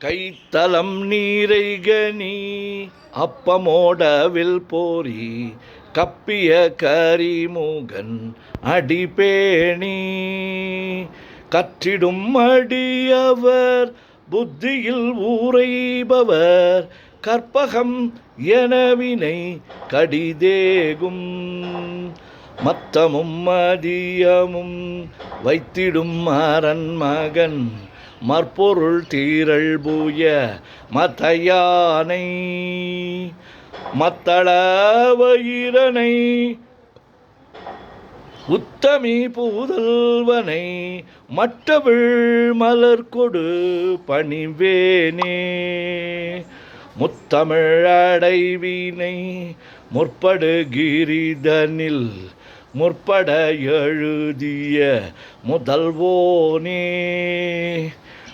கைத்தலம் நீரைகனி அப்பமோடவில் போரி கப்பிய கரிமுகன் அடிபேணி கற்றிடும் அடியவர் புத்தியில் ஊரைபவர் கற்பகம் எனவினை கடிதேகும் மத்தமும் மதியமும் வைத்திடும் அரண்மகன் மற்பொருள் தீரள் பூய மத்தையானை மத்தளவயிரனை உத்தமி பூதல்வனை மற்றவிழ் மலர் கொடு பணிவேனே முத்தமிழடைவினை முற்படு கிரிதனில் முற்பட எழுதிய முதல்வோனே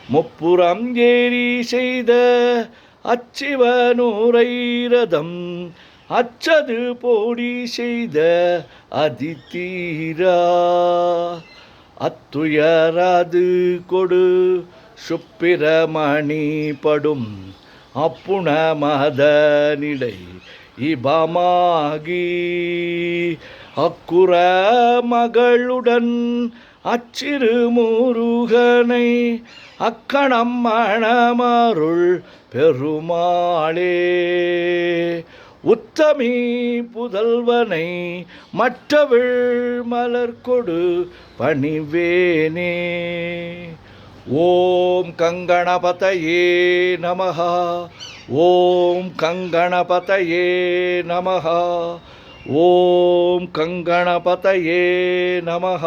முப்புறம் ஏறி செய்த அச்சிவனூரைரதம் அச்சது போடி செய்த அதிதீரா அத்துயராது கொடு சுப்பிரமணி படும் அப்புண மதனிடை இபமாகி அக்குற மகளுடன் அச்சிறு முருகனை அக்கணம் மணமருள் பெருமாளே உத்தமி புதல்வனை மற்றவிழ் மலர் கொடு பணிவேனே. ஓம் கங்கணபதயே நமஹ. ஓம் கங்கணபதயே நமஹ. ஓம் கங்கணபதயே நமஹ.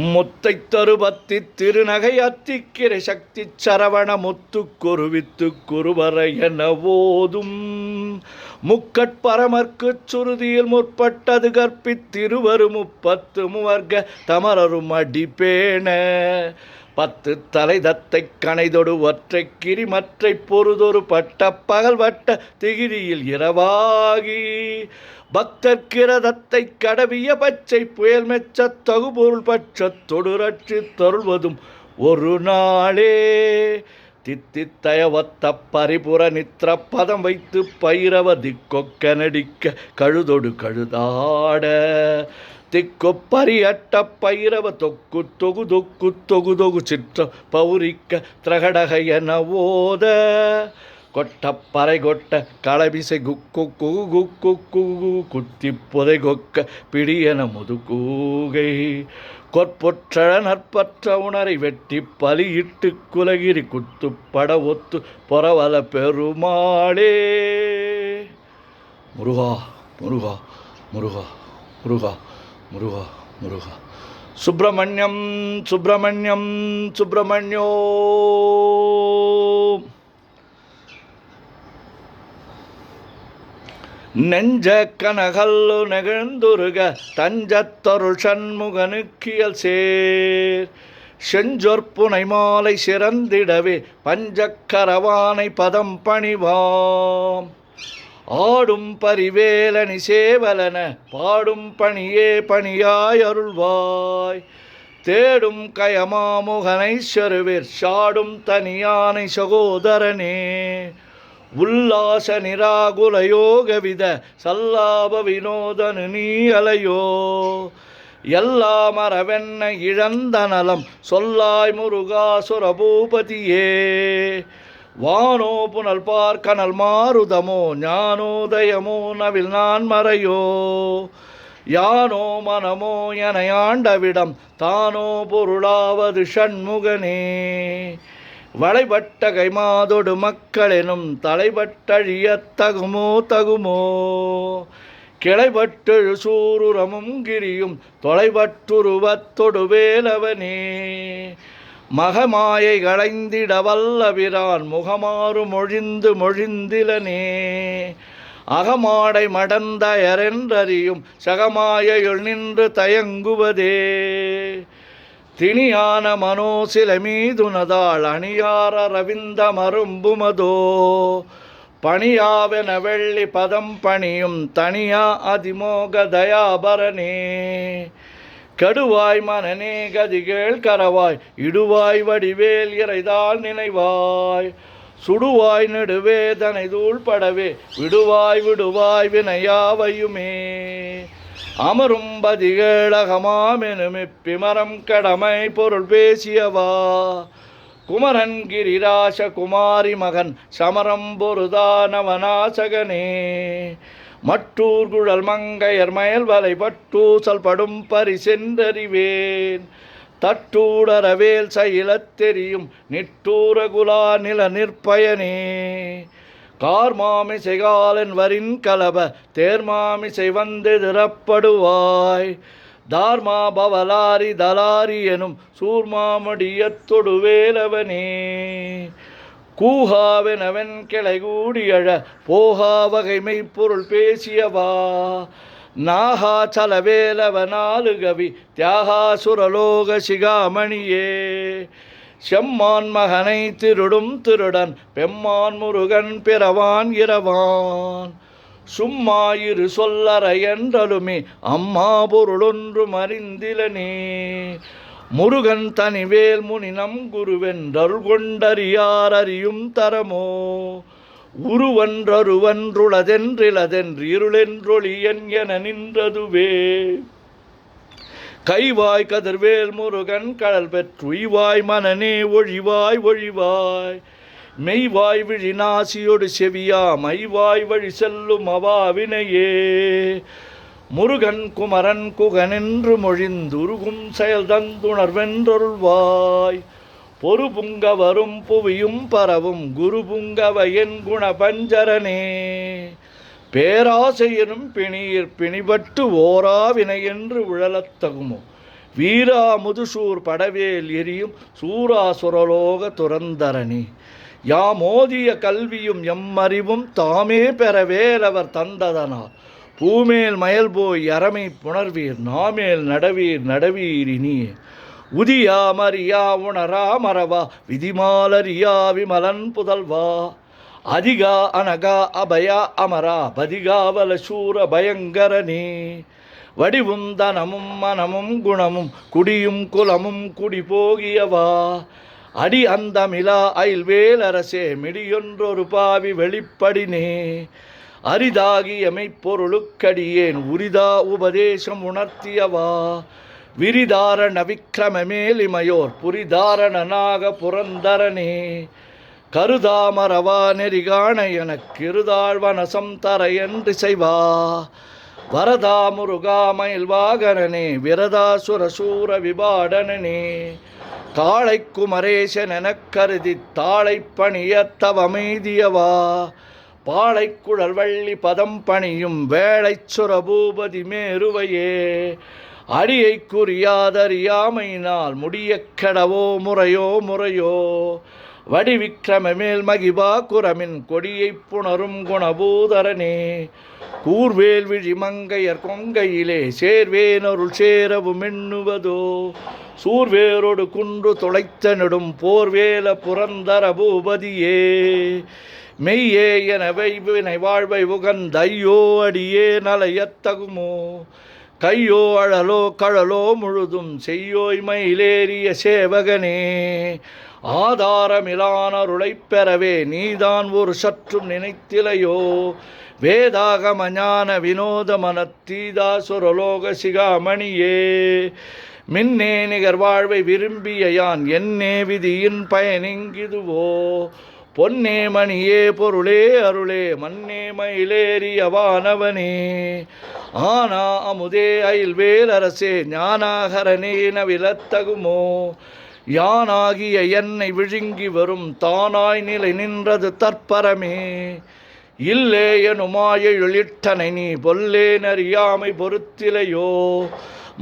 முத்தை தருபத்தி திருநகை அத்திக்கிரை சக்தி சரவண முத்து குருவித்து குருவர என ஓதும் முக்கட்பரமர்க்கு சுருதியில் முற்பட்டது கற்பித்திருவரு முப்பத்து மூவர்க தமரரும் அடிப்பேன பத்து தலை தத்தை கணைதொடு ஒற்றை கிரி மற்றை பொறுதொரு பட்ட பகல் வட்ட திகிரியில் இரவாகி பக்தர்கிரதத்தை கடவிய பச்சை புயல் மெச்ச தகுபொருள் பட்ச தொடுரற்றி தருள்வதும் ஒரு நாளே தித்தித்தயவத்த பரிபுற நித்திர பதம் வைத்து பைரவ திக்கொக்க நடிக்க கழுதொடு கழுதாட திக்கொப்பரியட்ட பைரவ தொக்கு தொகு தொக்கு தொகு தொகு சிற்ற பௌரிக்க திரகடக என ஓத கொட்டப்பறை கொட்ட களபிசை குக்கு குகு குக்கு குத்தி புதை கொக்க பிடியன முதுகூகை கொற்பொற்ற நற்பற்ற உணரை வெட்டி பலியிட்டு குலகிரி குத்து பட ஒத்து பொறவல பெருமாளே. முருகா முருகா முருகா முருகா முருகா முருகா. சுப்பிரமணியம் சுப்பிரமணியம் சுப்பிரமணியோ. நெஞ்ச கனகல்லு நெகிழ்ந்துருக தஞ்சத்தொருள் சண்முகனுக்கியல் சேர் செஞ்சொற்புனை மாலை சிறந்திடவே பஞ்சக்கரவானை பதம் பணிவாம் ஆடும் பரிவேலனி சேவலன பாடும் பணியே பணியாய் அருள்வாய் தேடும் கயமாமுகனை செருவிற் சாடும் தனியானை சகோதரனே உல்லாச நிராகுல யோகவித சல்லாப வினோதனு நீ அலையோ எல்லாமரவென்ன இழந்த நலம் சொல்லாய் முருகாசுர பூபதியே வானோ புனல் பார்க்கனல் மாருதமோ ஞானோதயமோ நவில் நான் மறையோ யானோ மனமோ என ஆண்டவிடம் தானோ பொருளாவது ஷண்முகனே வளைபட்ட கைமாதொடு மக்களெனும் தலைபட்டழியத் தகுமோ தகுமோ கிளைபட்டெழு சூருரமும் கிரியும் தொலைபட்டுருவத்தொடு வேலவனே மகமாயை களைந்திட வல்லபிரான் முகமாறு மொழிந்து மொழிந்திலனே அகமாடை மடந்தயரென்றறியும் சகமாயையுள் நின்று தயங்குவதே திணியான மனோசில மீதுனதாள் அணியார ரவிந்த மரும்புமதோ பணியாவென வெள்ளி பதம் பணியும் தனியா அதிமோக தயாபரனே கடுவாய் மனநே கதிகேள் கரவாய் இடுவாய் வடிவேல் இறைதாள் நினைவாய் சுடுவாய் நெடுவேதனை தூள்படவே விடுவாய் விடுவாய் வினையாவையுமே அமரும் பதிகேளகமாமெனுமிப்பிமரம் கடமை பொருள் பேசியவா குமரன் கிரிராச குமாரி மகன் சமரம் பொருதானவனாசகனே மட்டூர் குழல் மங்கையர் மயல் வலை பட்டூசல் படும் பரிசென்றறிவேன் தட்டூடரவேல் சயிலத் தெரியும் நிட்டூர குலா நில நிற்பயனே கார்மாமிசை காலன் வரின் கலப தேர்மாமிசை வந்து திறப்படுவாய் தார்மா பவலாரி தலாரி எனும் சூர்மாமடியத் தொடுவேலவனே கூகாவெனவன் கிளை கூடியழ போகா வகைமை பொருள் பேசியவா நாகா சலவேலவனாலுகவி தியாகாசுரலோக சிகாமணியே செம்மான் மகனை திருடும் திருடன் பெம்மான் முருகன் பிறவான் இரவான் சும்மாயிரு சொல்லற என்றலுமே அம்மா பொருளொன்றும் அறிந்திலனே முருகன் தனிவேல் முனினம் குருவென்றருள் கொண்டறியார் அறியும் தரமோ உருவன்றருவன்றுளதென்றிலதென்று இருளென்றொளியன் என நின்றதுவே கைவாய் கதிர்வேல் முருகன் கடல் பெற்றுய்வாய் மனநே ஒழிவாய் ஒழிவாய் மெய்வாய் விழி நாசியொடு செவியா மைவாய் வழி செல்லும் அவாவினையே முருகன் குமரன் குகனென்று மொழிந்துருகும் செயல் தந்துணர்வென்றருள்வாய் பொறுபுங்க வரும் புவியும் பரவும் குருபுங்கவ என் குண பஞ்சரனே பேராசையனும் பிணியிற் பிணிபட்டு ஓராவினை என்று உழலத்தகுமோ வீரா முதுசூர் படவேல் எரியும் சூராசுரலோக துரந்தரனே யாமோதிய கல்வியும் எம்மறிவும் தாமே பெறவேலவர் தந்ததனால் பூமேல் மயல் போய் அறமை புணர்வீர் நாமேல் நடவீர் நடவீரினி உதியா மரியா உணரா மரவா விதிமாலரியா விமலன் புதல்வா அதிகா அனகா அபயா அமரா பதிகாவல சூர பயங்கரனே வடிவும் தனமும் மனமும் குணமும் குடியும் குலமும் குடி போகியவா அடி அந்தமிலா அயில்வேலரசே மிடியொன்றொரு பாவி வெளிப்படினே அரிதாகிய மெய்ப்பொருளுக்கடியேன் உரிதா உபதேசம் உணர்த்தியவா விரிதாரண விக்ரமமேலிமையோர் புரிதாரணனாக புரந்தரனே கருதாமரவா நெறிகாண எனக்கிருதாழ்வனசம் தர என்று செய்வா வரதா முருகா மயில் வாகனனே விரதாசுரசூர விபாடனனே காளை குமரேசன் எனக் கருதி தாளை பணியத்தவமைதியவா பாளைக்குழல் வள்ளி பதம் பணியும் வேளைச்சுர பூபதி மேருவையே அடியை குறியாதறியாமையினால் முடிய கெடவோ முறையோ முறையோ வடிவிக்கிரமமேல் மகிபா குரமின் கொடியைப் புணரும் குணபூதரனே கூர்வேல் விழி மங்கையர் கொங்கையிலே சேர்வேனொருள் சேரவும் எண்ணுவதோ சூர்வேரோடு குன்று துளைத்த நெடும் போர்வேல புரந்தர பூபதியே மெய்யே என வைவினை வாழ்வை உகந்தையோ அடியே நலையத்தகுமோ கையோ அழலோ கழலோ முழுதும் செய்யோய் மயிலேறிய சேவகனே ஆதாரமிலானருளைப் பெறவே நீதான் ஒரு சற்றும் நினைத்திலையோ வேதாகம ஞான வினோத மனத்தீதாசுரலோக சிகாமணியே மின்னே நிகர் வாழ்வை விரும்பிய யான் என்னே விதியின் பயனிங்கிதுவோ பொன்னே மணியே பொருளே அருளே மன்னே மயிலேறிய வானவனே ஆனா அமுதே அயில்வேலரசே ஞானாகரனே நவிலத்தகுமோ யானாகிய என்னை விழுங்கி வரும் தானாய் நிலை நின்றது தற்பரமே இல்லே எனுமாயிட்டனை நீ பொல்லே நறியாமை பொறுத்திலையோ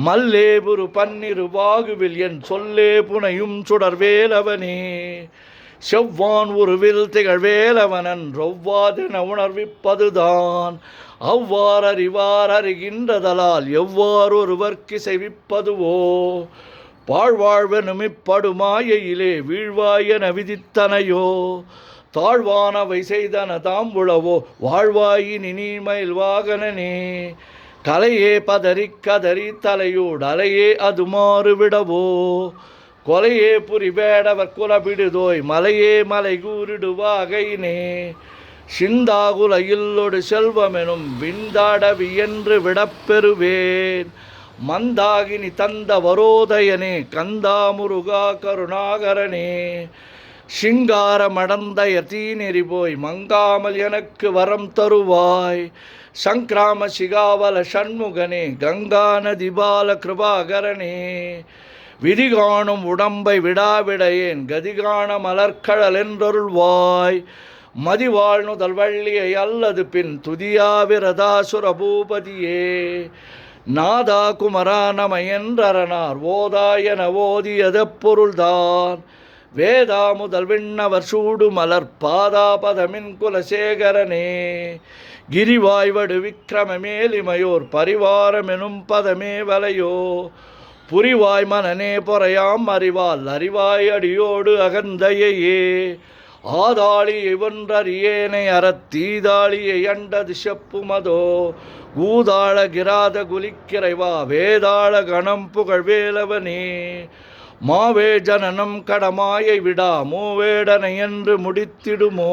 மல்லே புரு பன்னிரு வாகுவில் என் சொல்லே புனையும் சுடர்வேலவனே செவ்வான் உருவில் திகழ்வேலவனன் ரொவ்வாதென உணர்விப்பதுதான் அவ்வாறு அறிவார் அறிகின்றதலால் எவ்வாறு ஒருவர்க்கு செய்விப்பதுவோ பாழ்வாழ்வெனுமிப்படுமாயிலே வீழ்வாயென விதித்தனையோ தாழ்வானவை செய்தன தாம்புளவோ வாழ்வாயினி நீமயில் வாகனனே கலையே பதறி கதறி தலையோடு அலையே அது மாறுவிடவோ கொலையே புரிவேடவர் குலபிடுதோய் மலையே மலை கூறிடுவாகையினே சிந்தாகுல இல்லொடு செல்வமெனும் விந்தாடவி என்று விடப்பெறுவேன் மந்தாகினி தந்த வரோதயனே கந்தா முருகா கருணாகரனே சிங்காரமடந்தய தீநெறி போய் மங்காமல் எனக்கு வரம் தருவாய் சங்கிராம சிகாவல சண்முகனே கங்கா நதி பால கிருபாகரனே விதிகாணும் உடம்பை விடாவிடையேன் கதிகான மலர்கடல் என்றருள்வாய் மதிவாழ்நுதல் வள்ளியை அல்லது பின் துதியாவிரதாசுர பூபதியே நாதா குமரா நம என்றரனார் ஓதாயன ஓதியத பொருள்தான் வேதா முதல் விண்ணவர் சூடு மலர் பாதாபதமின் குலசேகரனே கிரிவாய்வடு விக்கிரம மேலிமையோர் பரிவாரமெனும் பதமே வலையோ புரிவாய் மனநே பொறையாம் அறிவால் அறிவாய் அடியோடு அகந்தையே ஆதாளியை ஒன்றறியேனை அறத்தீதாளியை அண்டது செப்புமதோ கூதாள கிராத குலிக்கிறைவா வேதாள கணம் புகழ் வேலவனே மாவே ஜனனம் கடமாயை விடா மூவேடனை என்று முடித்திடுமோ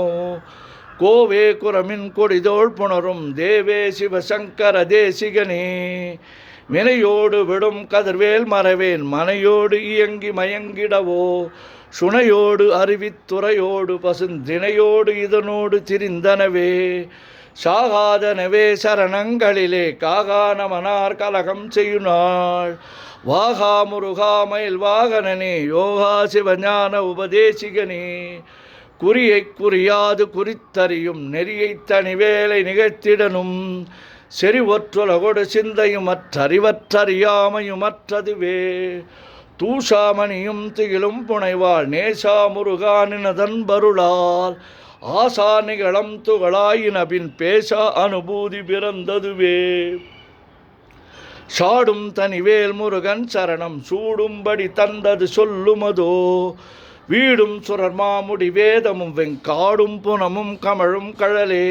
கோவே குரமின் கொடிதோள் புணரும் தேவே சிவசங்கர தேசிகனே வினையோடு விடும் கதிர்வேல் மறவேன் மனையோடு இயங்கி மயங்கிடவோ சுனையோடு அருவித்துறையோடு பசுந்தினையோடு இதனோடு திரிந்தனவே சாகாதனவே சரணங்களிலே காகான மனார் கலகம் செய்யுநாள் வாகா முருகா மயில் வாகனனே யோகா சிவஞான உபதேசிகனே குறியை குறியாது குறித்தறியும் நெறியை தனிவேலை நிகழ்த்திடனும் செறிவொற்றுலகொடு சிந்தையும் மற்றறிவற்றறியாமையும் மற்றதுவே தூஷாமணியும் திகிலும் புனைவாள் நேசா முருகானினதன் பருளால் ஆசா நிகழம் துகளாயினபின் பேசா அனுபூதி பிறந்ததுவே சாடும் தனிவேல் முருகன் சரணம் சூடும்படி தந்தது சொல்லுமதோ வீடும் சுரர்மாமுடி வேதமும் வெங்காடும் புனமும் கமழும் கழலே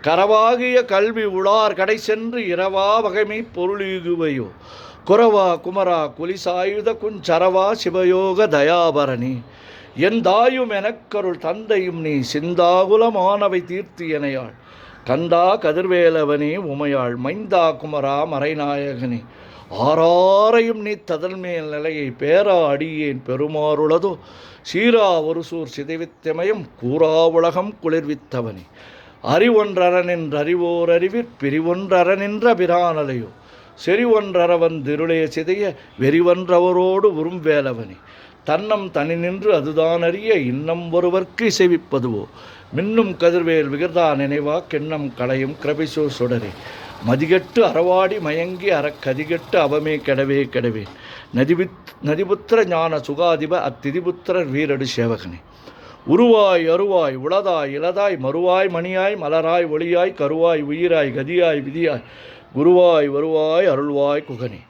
கரவாகிய கல்வி உளார் கடை சென்று இரவா வகைமை பொருளீகுவையோ குரவா குமரா குலிசாயுத குஞ்சரவா சிவயோக தயாபரணி எந்தாயும் எனக்கருள் தந்தையும் நீ சிந்தாகுலமானவை தீர்த்தியனையாள் கந்தா கதிர்வேலவனே உமையாள் மைந்தா குமரா மறைநாயகனே ஆறாரையும் நீ ததல் மேல் நிலையை பேரா அடியேன் பெருமாறுளதோ சீரா ஒரு சூர் சிதைவித்தமயம் கூறா உலகம் குளிர்வித்தவனே அறிவொன்றரனின்றறிவோர் அறிவிற் பிரிவொன்றரனின்ற பிரானலையோ செறிவொன்றரவன் திருளைய சிதைய வெறிவன்றவரோடு உறும் வேலவனே தன்னம் தனி நின்று அதுதான் அறிய இன்னம் ஒருவர்க்கு இசைவிப்பதுவோ மின்னும் கதிர்வேல் விகிர்தா நினைவா கெண்ணம் களையும் கிரபிசோ சுடரே மதிகட்டு அறவாடி மயங்கி அறக்கதிகட்டு அவமே கெடவே கெடவேன் நதிபுத்திர ஞான சுகாதிப அத்திதிபுத்திரர் வீரடு சேவகனே உருவாய் அருவாய் உளதாய் இளதாய் மறுவாய் மணியாய் மலராய் ஒளியாய் கருவாய் உயிராய் கதியாய் விதியாய் குருவாய் வருவாய் அருள்வாய் குகனே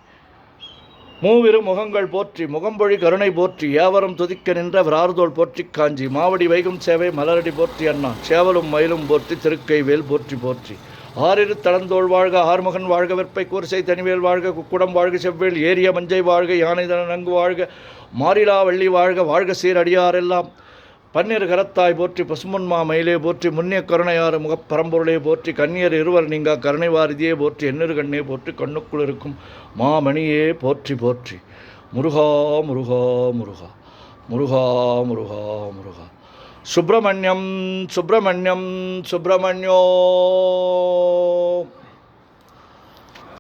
மூவிரு முகங்கள் போற்றி முகம்பொழி கருணை போற்றி ஏவரம் துதிக்க நின்ற விரார்தோள் போற்றி காஞ்சி மாவடி வைகும் சேவை மலரடி போற்றி அண்ணா சேவலும் மயிலும் போற்றி திருக்கைவேல் போற்றி போற்றி ஆறிரு தளந்தோள் வாழ்க ஆறுமுகன் வாழ்க வெற்பை கூர்சை தனிவேல் வாழ்க குக்குடம் வாழ்க செவ்வேல் ஏரிய மஞ்சை வாழ்க யானைதன நங்கு வாழ்க மாரிலா வள்ளி வாழ்க வாழ்க சீரடியாரெல்லாம் பன்னிரு கரத்தாய் போற்றி பசுமுன்மா மயிலே போற்றி முன்னிய கருணையாறு முகப்பரம்பொருளே போற்றி கன்னியர் இருவர் நீங்கா கருணை வாரிதியே போற்றி எண்ணிரு கண்ணே போற்றி கண்ணுக்குள் இருக்கும் மாமணியே போற்றி போற்றி முருகா முருகா முருகா முருகா முருகா முருகா சுப்பிரமணியம் சுப்பிரமணியம் சுப்பிரமணியோ